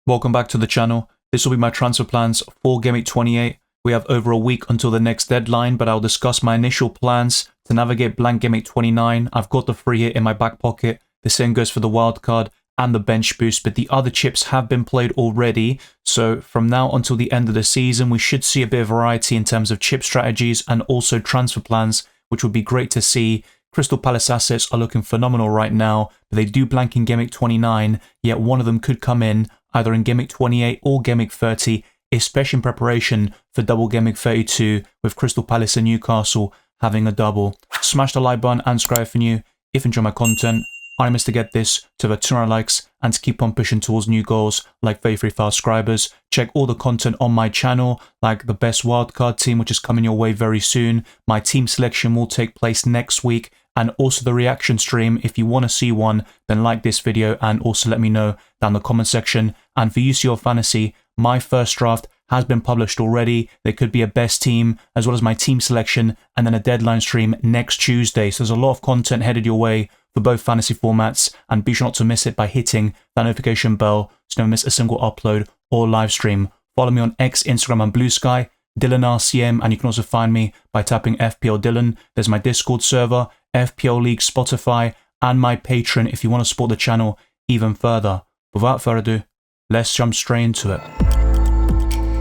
Welcome back to the channel. This will be my transfer plans for Gameweek 28. We have over a week until the next deadline, but I'll discuss my initial plans to navigate Blank Gameweek 29. I've got the free hit in my back pocket. The same goes for the wildcard and the bench boost, but the other chips have been played already. So from now until the end of the season, we should see a bit of variety in terms of chip strategies and also transfer plans, which would be great to see. Crystal Palace assets are looking phenomenal right now, but they do blank in Gameweek 29, yet one of them could come in either in Gameweek 28 or Gameweek 30, especially in preparation for double Gameweek 32 with Crystal Palace and Newcastle having a double. Smash the like button and subscribe if you're new. If you enjoy my content, I must to get this to over 200 likes and to keep on pushing towards new goals like 33,000 subscribers. Check all the content on my channel, like the best wildcard team, which is coming your way very soon. My team selection will take place next week, and also the reaction stream. If you want to see one, then like this video and also let me know down the comment section. And for UCL Fantasy, my first draft has been published already. There could be a best team as well as my team selection and then a deadline stream next Tuesday. So there's a lot of content headed your way for both fantasy formats, and be sure not to miss it by hitting that notification bell so you don't miss a single upload or live stream. Follow me on X, Instagram and Blue Sky, Dylan RCM, and you can also find me by tapping FPL Dylan. There's my Discord server, FPL League, Spotify, and my Patreon if you want to support the channel even further. Without further ado, let's jump straight into it.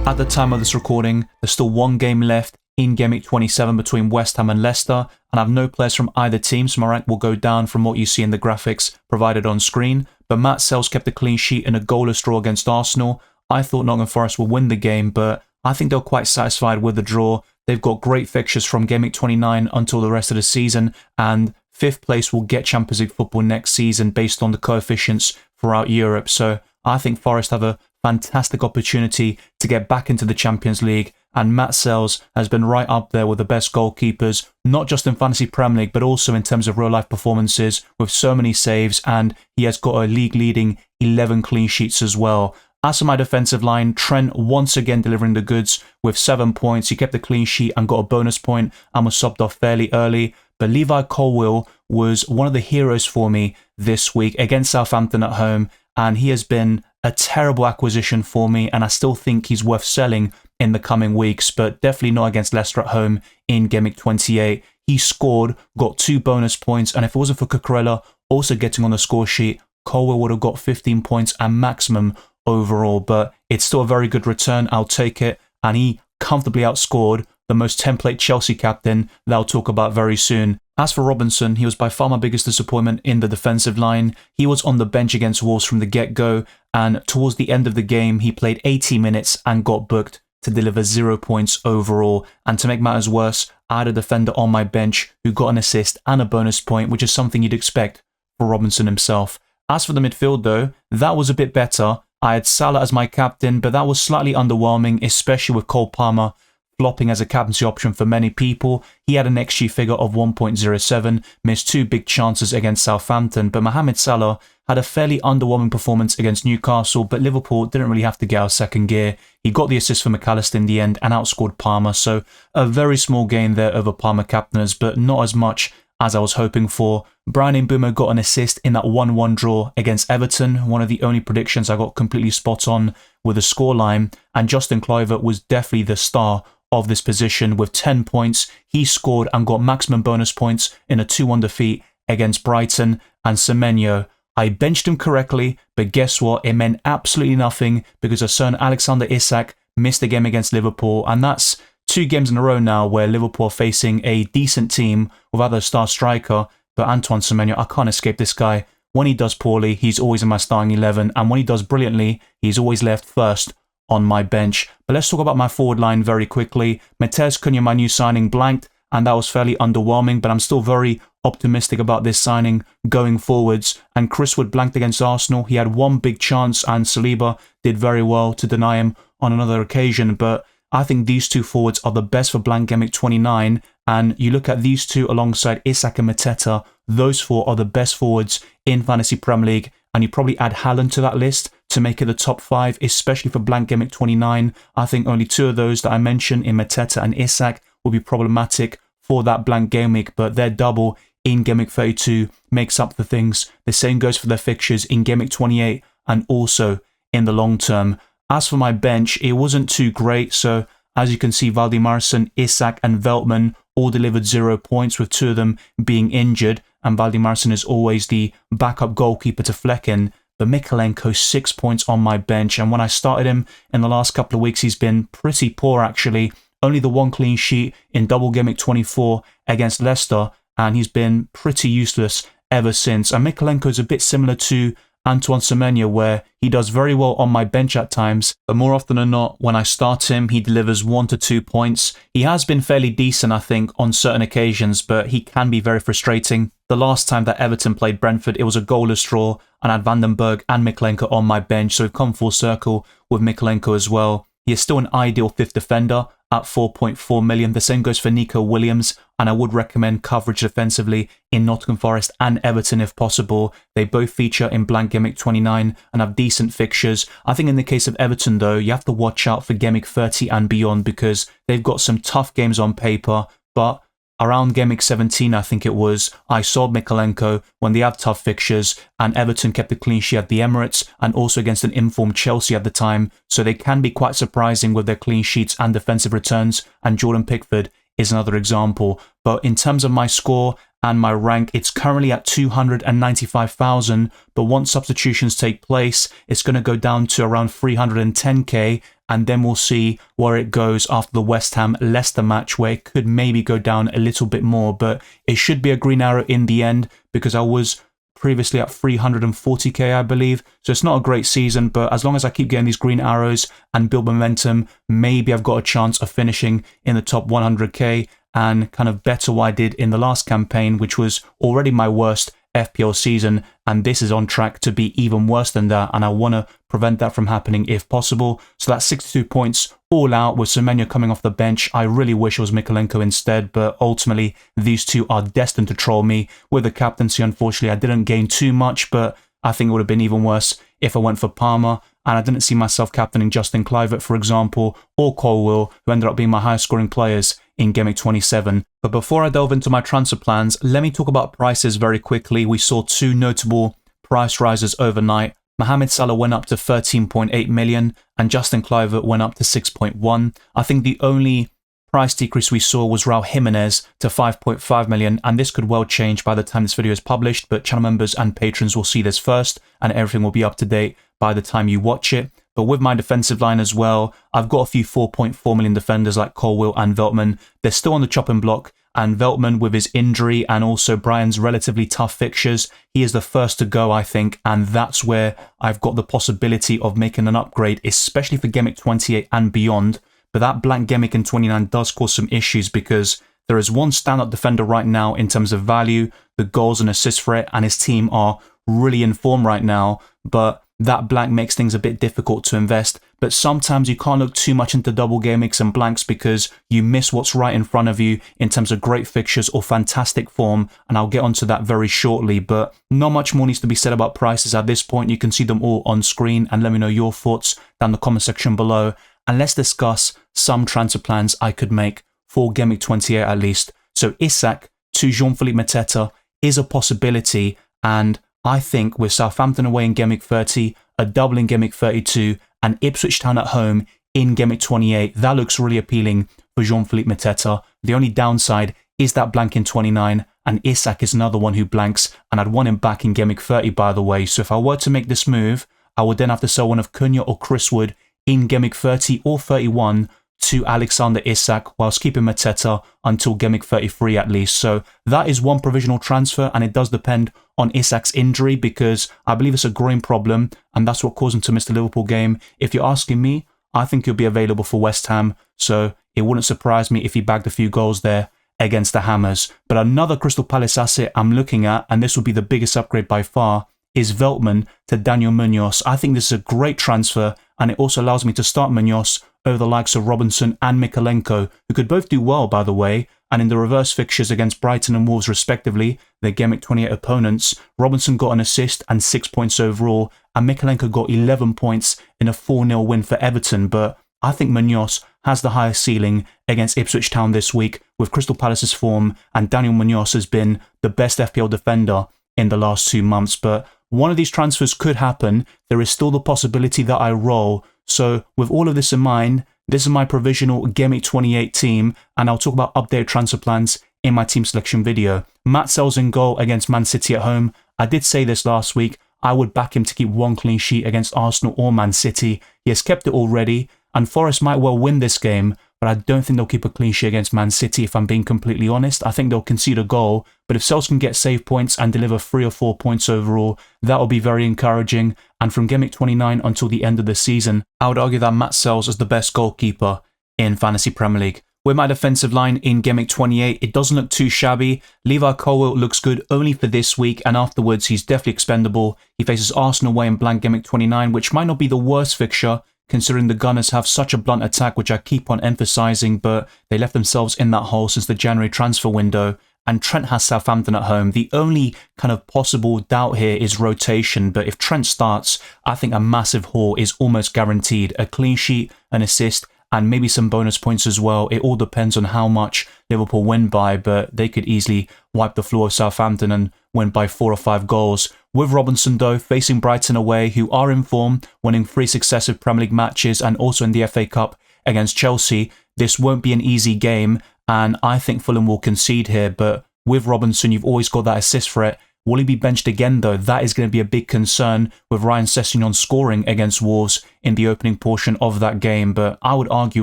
At the time of this recording, there's still one game left in Gameweek 27 between West Ham and Leicester, and I have no players from either team, so my rank will go down from what you see in the graphics provided on screen. But Matt Sells kept a clean sheet in a goalless draw against Arsenal. I thought Nottingham Forest would win the game, but I think they're quite satisfied with the draw. They've got great fixtures from Gameweek 29 until the rest of the season, and 5th place will get Champions League football next season based on the coefficients throughout Europe. So I think Forest have a fantastic opportunity to get back into the Champions League, and Matt Sells has been right up there with the best goalkeepers, not just in Fantasy Premier League, but also in terms of real-life performances with so many saves, and he has got a league-leading 11 clean sheets as well. As for my defensive line, Trent once again delivering the goods with 7 points. He kept the clean sheet and got a bonus point and was subbed off fairly early. But Levi Colwill was one of the heroes for me this week against Southampton at home, and he has been a terrible acquisition for me, and I still think he's worth selling in the coming weeks, but definitely not against Leicester at home in Gameweek 28. He scored, got 2 bonus points, and if it wasn't for Cucurella also getting on the score sheet, Colwill would have got 15 points and maximum overall, but it's still a very good return. I'll take it, and he comfortably outscored the most template Chelsea captain that I'll talk about very soon. As for Robinson, he was by far my biggest disappointment in the defensive line. He was on the bench against Wolves from the get-go, and towards the end of the game, he played 80 minutes and got booked to deliver 0 points overall. And to make matters worse, I had a defender on my bench who got an assist and a bonus point, which is something you'd expect for Robinson himself. As for the midfield though, that was a bit better. I had Salah as my captain, but that was slightly underwhelming, especially with Cole Palmer flopping as a captaincy option for many people. He had an XG figure of 1.07, missed 2 big chances against Southampton, but Mohamed Salah had a fairly underwhelming performance against Newcastle, but Liverpool didn't really have to get out of second gear. He got the assist for McAllister in the end and outscored Palmer, so a very small gain there over Palmer captainers, but not as much as I was hoping for. Brian Mbeumo got an assist in that 1-1 draw against Everton, one of the only predictions I got completely spot on with the scoreline, and Justin Kluivert was definitely the star of this position with 10 points. He scored and got maximum bonus points in a 2-1 defeat against Brighton. And Semenyo, I benched him correctly, but guess what? It meant absolutely nothing because a certain Alexander Isak missed the game against Liverpool, and that's 2 games in a row now where Liverpool are facing a decent team without a star striker. But Antoine Semenyo, I can't escape this guy. When he does poorly, he's always in my starting 11, and when he does brilliantly, he's always left first on my bench. But let's talk about my forward line very quickly. Matheus Cunha, my new signing, blanked, and that was fairly underwhelming, but I'm still very optimistic about this signing going forwards. And Chris Wood blanked against Arsenal. He had 1 big chance, and Saliba did very well to deny him on another occasion, but I think these 2 forwards are the best for Blank Gameweek 29, and you look at these 2 alongside Isak and Mateta, those 4 are the best forwards in Fantasy Premier League, and you probably add Haaland to that list to make it the top 5, especially for Blank Gameweek 29. I think only 2 of those that I mentioned in Mateta and Isak will be problematic for that Blank Gameweek, but their double in Gameweek 32 makes up for things. The same goes for their fixtures in Gameweek 28 and also in the long term. As for my bench, it wasn't too great. So as you can see, Valdimarsson, Isak and Veltman all delivered 0 points, with 2 of them being injured. And Valdimarsson is always the backup goalkeeper to Flecken. But Mykolenko, 6 points on my bench. And when I started him in the last couple of weeks, he's been pretty poor actually. Only the 1 clean sheet in double game week 24 against Leicester. And he's been pretty useless ever since. And Mykolenko is a bit similar to Antoine Semenyo, where he does very well on my bench at times, but more often than not, when I start him, he delivers 1 to 2 points. He has been fairly decent, I think, on certain occasions, but he can be very frustrating. The last time that Everton played Brentford, it was a goalless draw, and I had Vandenberg and Mykolenko on my bench, so we've come full circle with Mykolenko as well. He is still an ideal 5th defender at 4.4 million. The same goes for Nico Williams, and I would recommend coverage defensively in Nottingham Forest and Everton if possible. They both feature in Blank Gameweek 29 and have decent fixtures. I think in the case of Everton though, you have to watch out for Gameweek 30 and beyond, because they've got some tough games on paper, but around Gameweek 17, I think it was, I sold Mykolenko when they had tough fixtures, and Everton kept a clean sheet at the Emirates and also against an informed Chelsea at the time, so they can be quite surprising with their clean sheets and defensive returns, and Jordan Pickford is another example. But in terms of my score and my rank, it's currently at 295,000, but once substitutions take place, it's going to go down to around 310k, and then we'll see where it goes after the West Ham-Leicester match, where it could maybe go down a little bit more, but it should be a green arrow in the end, because I was previously at 340k, I believe. So it's not a great season, but as long as I keep getting these green arrows and build momentum, maybe I've got a chance of finishing in the top 100k and kind of better what I did in the last campaign, which was already my worst FPL season, and this is on track to be even worse than that, and I want to prevent that from happening if possible. So that's 62 points all out with Semenyo coming off the bench. I really wish it was Mykolenko instead, but ultimately these two are destined to troll me. With the captaincy, unfortunately, I didn't gain too much, but I think it would have been even worse if I went for Palmer, and I didn't see myself captaining Justin Kluivert, for example, or Colwill, who ended up being my highest scoring players in Gameweek 27. But before I delve into my transfer plans, let me talk about prices very quickly. We saw 2 notable price rises overnight. Mohamed Salah went up to 13.8 million and Justin Kluivert went up to 6.1. I think the only price decrease we saw was Raul Jimenez to 5.5 million, and this could well change by the time this video is published, but channel members and patrons will see this first and everything will be up to date by the time you watch it. But with my defensive line as well, I've got a few 4.4 million defenders like Colwill and Veltman. They're still on the chopping block, and Veltman, with his injury and also Brian's relatively tough fixtures, he is the first to go, I think, and that's where I've got the possibility of making an upgrade, especially for Gameweek 28 and beyond. But that blank Gameweek in 29 does cause some issues, because there is one standout defender right now in terms of value, the goals and assists for it, and his team are really in form right now, but that blank makes things a bit difficult to invest. But sometimes you can't look too much into double game weeks and blanks, because you miss what's right in front of you in terms of great fixtures or fantastic form, and I'll get onto that very shortly. But not much more needs to be said about prices at this point. You can see them all on screen, and let me know your thoughts down the comment section below, and let's discuss some transfer plans I could make for Gameweek 28 at least. So Isak to Jean-Philippe Mateta is a possibility, and I think with Southampton away in Gameweek 30, a double in Gameweek 32, and Ipswich Town at home in Gameweek 28, that looks really appealing for Jean-Philippe Mateta. The only downside is that blank in 29, and Isak is another one who blanks, and I'd want him back in Gameweek 30, by the way. So if I were to make this move, I would then have to sell one of Cunha or Chris Wood in Gameweek 30 or 31 to Alexander Isak, whilst keeping Mateta until Gameweek 33 at least. So that is one provisional transfer, and it does depend on Isak's injury, because I believe it's a groin problem, and that's what caused him to miss the Liverpool game. If you're asking me, I think he'll be available for West Ham, so it wouldn't surprise me if he bagged a few goals there against the Hammers. But another Crystal Palace asset I'm looking at, and this will be the biggest upgrade by far, is Veltman to Daniel Munoz. I think this is a great transfer, and it also allows me to start Munoz over the likes of Robinson and Mykolenko, who could both do well, by the way. And in the reverse fixtures against Brighton and Wolves respectively, their Gameweek 28 opponents, Robinson got an assist and 6 points overall, and Mykolenko got 11 points in a 4-0 win for Everton. But I think Munoz has the highest ceiling against Ipswich Town this week with Crystal Palace's form, and Daniel Munoz has been the best FPL defender in the last 2 months. But one of these transfers could happen. There is still the possibility that I roll. So with all of this in mind, this is my provisional Gameweek 28 team, and I'll talk about updated transfer plans in my team selection video. Matt Sells in goal against Man City at home. I did say this last week. I would back him to keep one clean sheet against Arsenal or Man City. He has kept it already, and Forest might well win this game, but I don't think they'll keep a clean sheet against Man City, if I'm being completely honest. I think they'll concede a goal, but if Sells can get save points and deliver 3 or 4 points overall, that will be very encouraging. And from Gameweek 29 until the end of the season, I would argue that Matt Sells is the best goalkeeper in Fantasy Premier League. With my defensive line in Gameweek 28, it doesn't look too shabby. Levi Colwill looks good only for this week, and afterwards he's definitely expendable. He faces Arsenal away in Blank Gameweek 29, which might not be the worst fixture, considering the Gunners have such a blunt attack, which I keep on emphasising, but they left themselves in that hole since the January transfer window. And Trent has Southampton at home. The only kind of possible doubt here is rotation, but if Trent starts, I think a massive haul is almost guaranteed. A clean sheet, an assist, and maybe some bonus points as well. It all depends on how much Liverpool win by, but they could easily wipe the floor of Southampton and win by 4 or 5 goals. With Robinson, though, facing Brighton away, who are in form, winning 3 successive Premier League matches and also in the FA Cup against Chelsea, this won't be an easy game, and I think Fulham will concede here. But with Robinson, you've always got that assist threat. Will he be benched again, though? That is going to be a big concern with Ryan Sessegnon scoring against Wolves in the opening portion of that game. But I would argue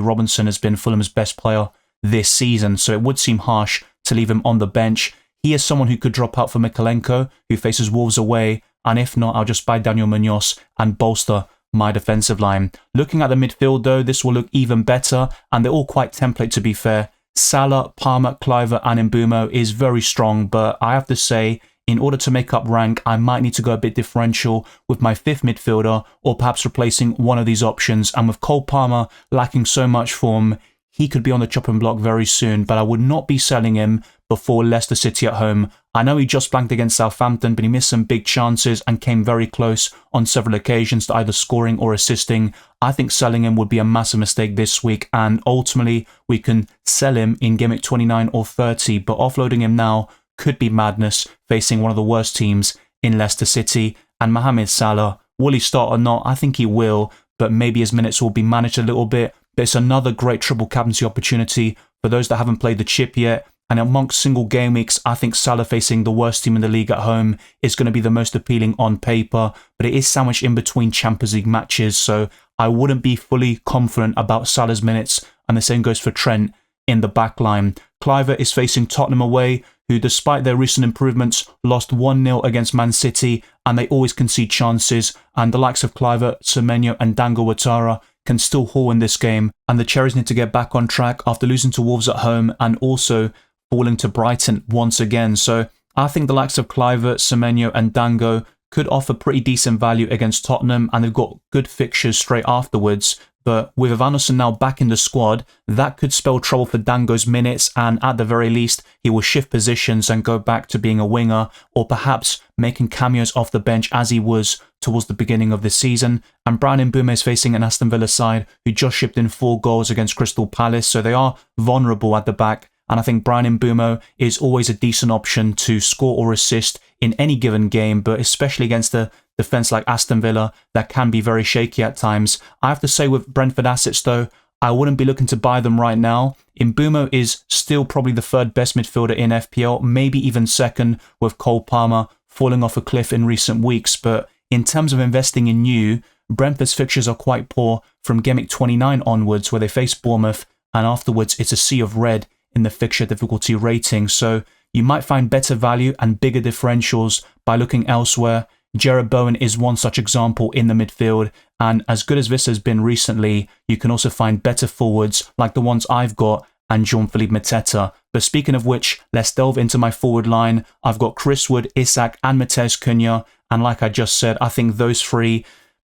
Robinson has been Fulham's best player this season, so it would seem harsh to leave him on the bench. He is someone who could drop out for Mikalenko, who faces Wolves away, and if not, I'll just buy Daniel Munoz and bolster my defensive line. Looking at the midfield, though, this will look even better, and they're all quite template, to be fair. Salah, Palmer, Cliver, and Mbeumo is very strong, but I have to say, in order to make up rank, I might need to go a bit differential with my 5th midfielder, or perhaps replacing one of these options. And with Cole Palmer lacking so much form, he could be on the chopping block very soon, but I would not be selling him before Leicester City at home. I know he just blanked against Southampton, but he missed some big chances and came very close on several occasions to either scoring or assisting. I think selling him would be a massive mistake this week, and ultimately we can sell him in Gameweek 29 or 30, but offloading him now could be madness, facing one of the worst teams in Leicester City. And Mohamed Salah, will he start or not? I think he will, but maybe his minutes will be managed a little bit. But it's another great triple captaincy opportunity for those that haven't played the chip yet. And amongst single game weeks, I think Salah facing the worst team in the league at home is going to be the most appealing on paper, but it is sandwiched in between Champions League matches, so I wouldn't be fully confident about Salah's minutes, and the same goes for Trent in the back line. Cliver is facing Tottenham away, who despite their recent improvements lost 1-0 against Man City, and they always concede chances, and the likes of Cliver, Semenyo and Dango Ouattara can still haul in this game, and the Cherries need to get back on track after losing to Wolves at home and also falling to Brighton once again. So I think the likes of Cliver, Semenyo and Dango could offer pretty decent value against Tottenham, and they've got good fixtures straight afterwards. But with Evanescence now back in the squad, that could spell trouble for Dango's minutes, and at the very least, he will shift positions and go back to being a winger, or perhaps making cameos off the bench as he was towards the beginning of the season. And Bryan Mbeumo is facing an Aston Villa side who just shipped in 4 goals against Crystal Palace, so they are vulnerable at the back. And I think Bryan Mbeumo is always a decent option to score or assist in any given game, but especially against a defence like Aston Villa that can be very shaky at times. I have to say with Brentford assets though, I wouldn't be looking to buy them right now. Mbeumo is still probably the 3rd best midfielder in FPL, maybe even 2nd, with Cole Palmer falling off a cliff in recent weeks. But in terms of investing in new, Brentford's fixtures are quite poor from Gameweek 29 onwards, where they face Bournemouth, and afterwards it's a sea of red in the fixture difficulty rating. So you might find better value and bigger differentials by looking elsewhere. Jarrod Bowen is one such example in the midfield, and as good as this has been recently, you can also find better forwards like the ones I've got and Jean-Philippe Mateta. But speaking of which, let's delve into my forward line. I've got Chris Wood, Isak and Matheus Cunha, and like I just said, I think those 3,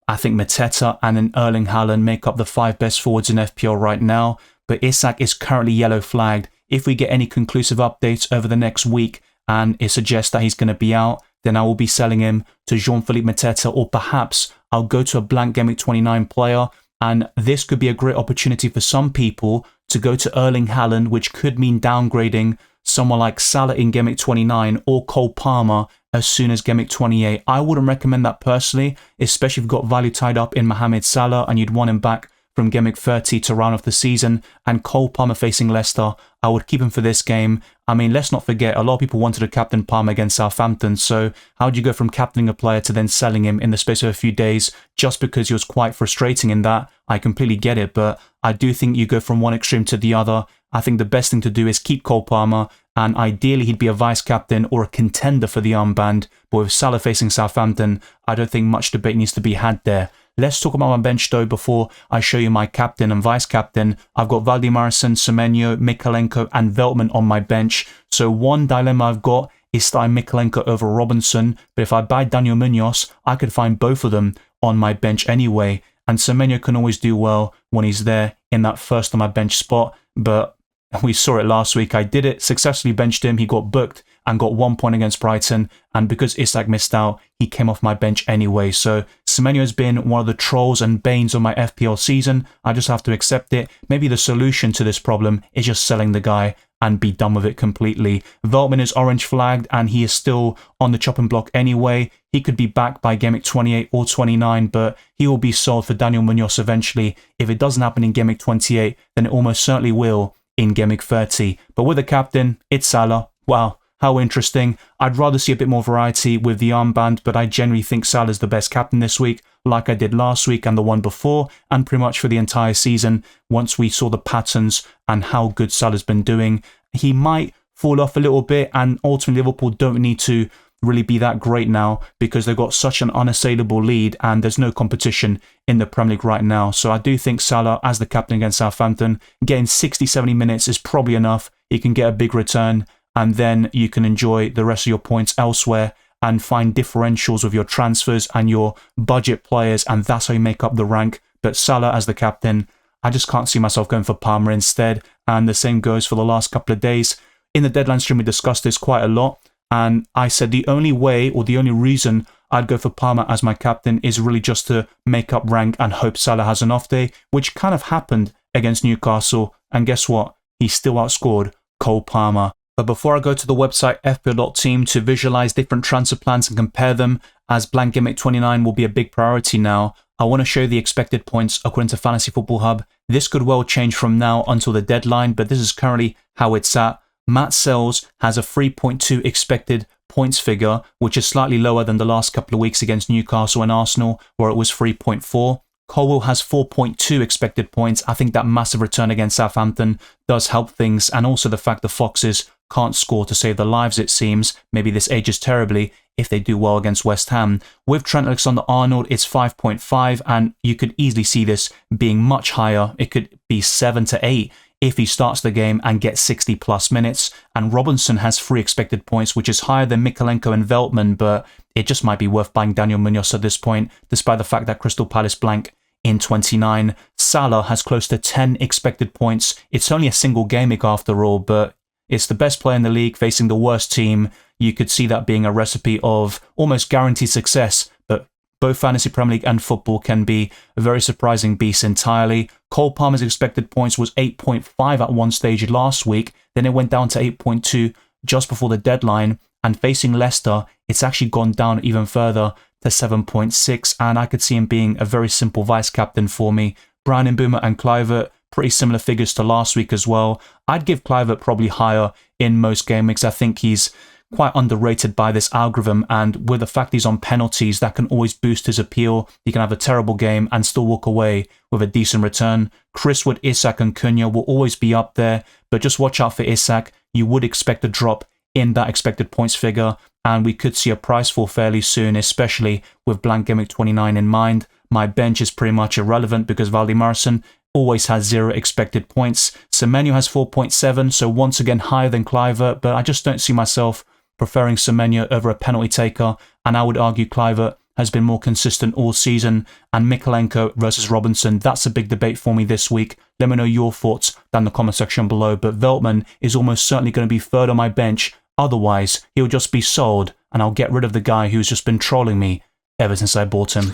I think Mateta and then Erling Haaland make up the 5 best forwards in FPL right now, but Isak is currently yellow flagged. If we get any conclusive updates over the next week and it suggests that he's going to be out, then I will be selling him to Jean-Philippe Mateta, or perhaps I'll go to a Blank Gameweek 29 player, and this could be a great opportunity for some people to go to Erling Haaland, which could mean downgrading someone like Salah in Game Week 29 or Cole Palmer as soon as Game Week 28. I wouldn't recommend that personally, especially if you've got value tied up in Mohamed Salah and you'd want him back from Game Week 30 to round off the season. And Cole Palmer facing Leicester, I would keep him for this game. I mean, let's not forget, a lot of people wanted to captain Palmer against Southampton, so how do you go from captaining a player to then selling him in the space of a few days just because he was quite frustrating in that? I completely get it, but I do think you go from one extreme to the other. I think the best thing to do is keep Cole Palmer, and ideally he'd be a vice-captain or a contender for the armband, but with Salah facing Southampton, I don't think much debate needs to be had there. Let's talk about my bench though before I show you my captain and vice-captain. I've got Valdemarsson, Semenyo, Mykolenko and Veltman on my bench. So one dilemma I've got is starting Mykolenko over Robinson, but if I buy Daniel Munoz, I could find both of them on my bench anyway. And Semenyo can always do well when he's there in that first on my bench spot, but we saw it last week. I did it, successfully benched him, he got booked and got 1 point against Brighton, and because Isak missed out, he came off my bench anyway. So Semenyo has been one of the trolls and banes of my FPL season. I just have to accept it. Maybe the solution to this problem is just selling the guy and be done with it completely. Veltman is orange flagged and he is still on the chopping block anyway. He could be back by Game Week 28 or 29, but he will be sold for Daniel Munoz eventually. If it doesn't happen in Game Week 28, then it almost certainly will in Game Week 30. But with the captain, it's Salah. Wow, how interesting. I'd rather see a bit more variety with the armband, but I generally think Salah's the best captain this week, like I did last week and the one before, and pretty much for the entire season. Once we saw the patterns and how good Salah's been doing, he might fall off a little bit, and ultimately Liverpool don't need to really be that great now because they've got such an unassailable lead and there's no competition in the Premier League right now. So I do think Salah as the captain against Southampton, getting 60-70 minutes is probably enough. He can get a big return and then you can enjoy the rest of your points elsewhere and find differentials with your transfers and your budget players, and that's how you make up the rank. But Salah as the captain, I just can't see myself going for Palmer instead, and the same goes for the last couple of days. In the deadline stream we discussed this quite a lot, and I said the only way or the only reason I'd go for Palmer as my captain is really just to make up rank and hope Salah has an off day, which kind of happened against Newcastle, and guess what? He still outscored Cole Palmer. But before I go to the website fpl.team to visualize different transfer plans and compare them, as Blank Gameweek 29 will be a big priority now, I want to show you the expected points according to Fantasy Football Hub. This could well change from now until the deadline, but this is currently how it's at. Matt Sells has a 3.2 expected points figure, which is slightly lower than the last couple of weeks against Newcastle and Arsenal, where it was 3.4. Colwell has 4.2 expected points. I think that massive return against Southampton does help things, and also the fact the Foxes can't score to save their lives, it seems. Maybe this ages terribly if they do well against West Ham. With Trent Alexander-Arnold, it's 5.5, and you could easily see this being much higher. It could be 7 to 8 if he starts the game and gets 60 plus minutes. And Robinson has 3 expected points, which is higher than Mykolenko and Veltman, but it just might be worth buying Daniel Munoz at this point, despite the fact that Crystal Palace blank in 29. Salah has close to 10 expected points. It's only a single game week after all, but it's the best player in the league facing the worst team. You could see that being a recipe of almost guaranteed success, but both Fantasy Premier League and football can be a very surprising beast entirely. Cole Palmer's expected points was 8.5 at one stage last week, then it went down to 8.2 just before the deadline, and facing Leicester, it's actually gone down even further to 7.6, and I could see him being a very simple vice-captain for me. Brian Mbeumo and Kluivert, pretty similar figures to last week as well. I'd give Kluivert probably higher in most game weeks. I think he's quite underrated by this algorithm, and with the fact he's on penalties, that can always boost his appeal. He can have a terrible game and still walk away with a decent return. Chris Wood, Isak and Cunha will always be up there, but just watch out for Isak. You would expect a drop in that expected points figure, and we could see a price fall fairly soon, especially with Blank Gameweek 29 in mind. My bench is pretty much irrelevant because Valdemarsson always has 0 expected points. Semenyo has 4.7, so once again higher than Kluivert, but I just don't see myself preferring Semenyo over a penalty taker, and I would argue Kluivert has been more consistent all season. And Mykolenko versus Robinson, that's a big debate for me this week. Let me know your thoughts down in the comment section below, but Veltman is almost certainly going to be third on my bench. Otherwise, he'll just be sold, and I'll get rid of the guy who's just been trolling me ever since I bought him.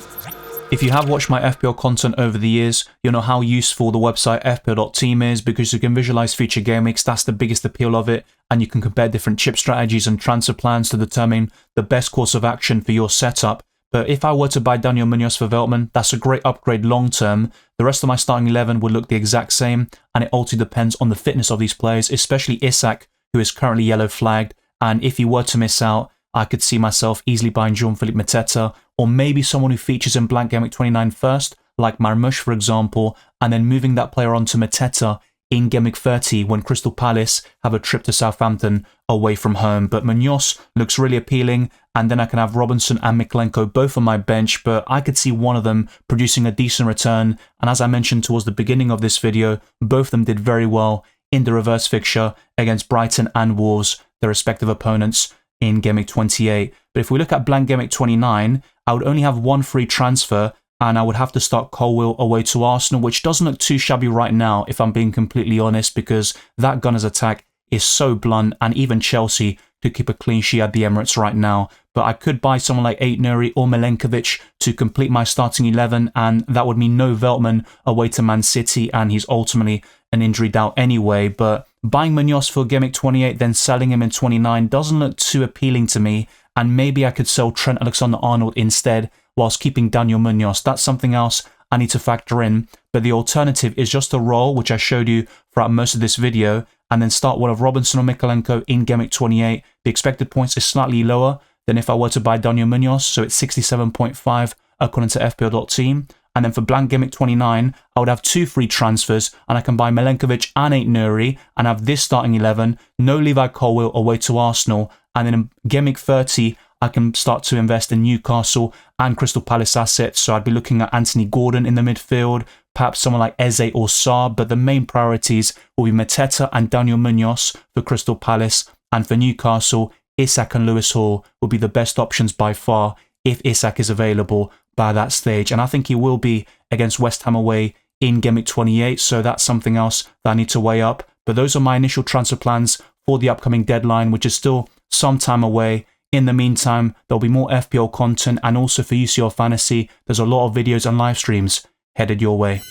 If you have watched my FPL content over the years, you'll know how useful the website fpl.team is because you can visualize future game weeks. That's the biggest appeal of it. and you can compare different chip strategies and transfer plans to determine the best course of action for your setup. But if I were to buy Daniel Munoz for Veltman, that's a great upgrade long term. The rest of my starting 11 would look the exact same, and it also depends on the fitness of these players, especially Isak, who is currently yellow flagged. And if he were to miss out, I could see myself easily buying Jean-Philippe Mateta, or maybe someone who features in Blank Gameweek 29 first, like Marmoush for example, and then moving that player on to Mateta in Gameweek 30 when Crystal Palace have a trip to Southampton away from home. But Munoz looks really appealing, and then I can have Robinson and Mykolenko both on my bench, but I could see one of them producing a decent return, and as I mentioned towards the beginning of this video, both of them did very well in the reverse fixture against Brighton and Wolves, their respective opponents, in Gameweek 28. But if we look at Blank Gameweek 29, I would only have one free transfer, and I would have to start Colwill away to Arsenal, which doesn't look too shabby right now, if I'm being completely honest, because that Gunners attack is so blunt, and even Chelsea could keep a clean sheet at the Emirates right now. But I could buy someone like Aït-Nouri or Milenkovic to complete my starting 11, and that would mean no Veltman away to Man City, and he's ultimately an injury doubt anyway. But buying Munoz for Gameweek 28, then selling him in 29 doesn't look too appealing to me, and maybe I could sell Trent Alexander-Arnold instead whilst keeping Daniel Munoz. That's something else I need to factor in, but the alternative is just a roll, which I showed you throughout most of this video, and then start one of Robinson or Mykolenko in Gameweek 28. The expected points is slightly lower than if I were to buy Daniel Munoz, so it's 67.5 according to fpl.team. And then for Blank Gameweek 29, I would have two free transfers, and I can buy Milenkovic and Aït-Nouri, and have this starting 11, no Levi Colwill away to Arsenal, and then in Gameweek 30, I can start to invest in Newcastle and Crystal Palace assets. So I'd be looking at Anthony Gordon in the midfield, perhaps someone like Eze or Sarr, but the main priorities will be Mateta and Daniel Munoz for Crystal Palace, and for Newcastle, Isak and Lewis Hall will be the best options by far if Isak is available by that stage. And I think he will be against West Ham away in Gameweek 28, so that's something else that I need to weigh up. But those are my initial transfer plans for the upcoming deadline, which is still some time away. In the meantime, there'll be more FPL content, and also for UCL Fantasy, there's a lot of videos and live streams headed your way.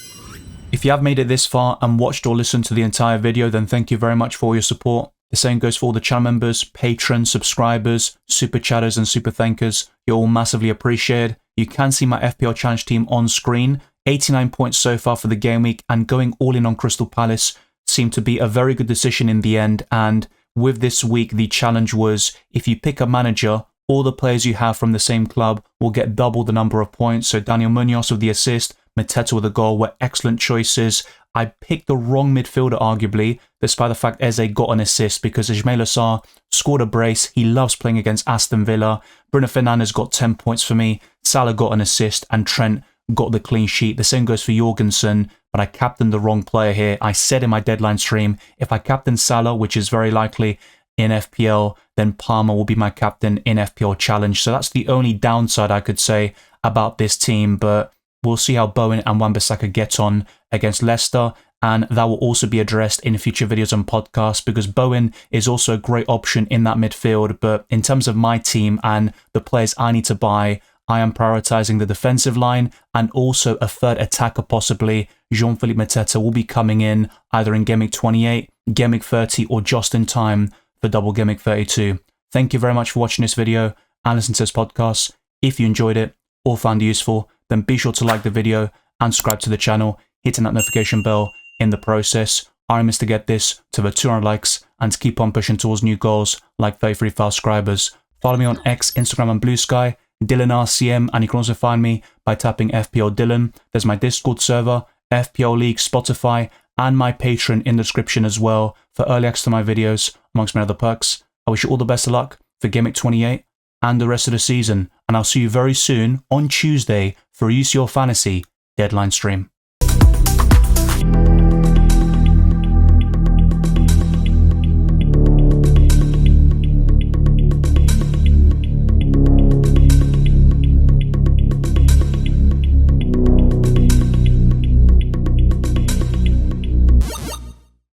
If you have made it this far and watched or listened to the entire video, then thank you very much for your support. The same goes for all the channel members, patrons, subscribers, super chatters and super thankers. You're all massively appreciated. You can see my FPL Challenge team on screen. 89 points so far for the game week, and going all in on Crystal Palace seemed to be a very good decision in the end. And with this week, the challenge was, if you pick a manager, all the players you have from the same club will get double the number of points. So Daniel Munoz with the assist, Mateta with a goal were excellent choices. I picked the wrong midfielder arguably, despite the fact Eze got an assist, because Ismaila Sarr scored a brace. He loves playing against Aston Villa. Bruno Fernandes got 10 points for me. Salah got an assist, and Trent got the clean sheet. The same goes for Jorgensen, but I captained the wrong player here. I said in my deadline stream, if I captain Salah, which is very likely in FPL, then Palmer will be my captain in FPL Challenge. So that's the only downside I could say about this team, but we'll see how Bowen and Wan-Bissaka get on against Leicester, and that will also be addressed in future videos and podcasts, because Bowen is also a great option in that midfield. But in terms of my team and the players I need to buy, I am prioritizing the defensive line and also a third attacker possibly. Jean-Philippe Mateta will be coming in either in Gameweek 28, Gameweek 30, or just in time for double Gameweek 32. Thank you very much for watching this video and listening to this podcast. If you enjoyed it or found it useful, then be sure to like the video and subscribe to the channel, hitting that notification bell in the process. Our aim is to get this to the 200 likes and to keep on pushing towards new goals like 33,000 subscribers. Follow me on X, Instagram and Blue Sky, Dylan RCM, and you can also find me by tapping FPL Dylan. There's my Discord server, FPL League, Spotify, and my Patreon in the description as well for early access to my videos, amongst many other perks. I wish you all the best of luck for Gameweek 28 and the rest of the season, and I'll see you very soon on Tuesday for UCL Fantasy Deadline Stream.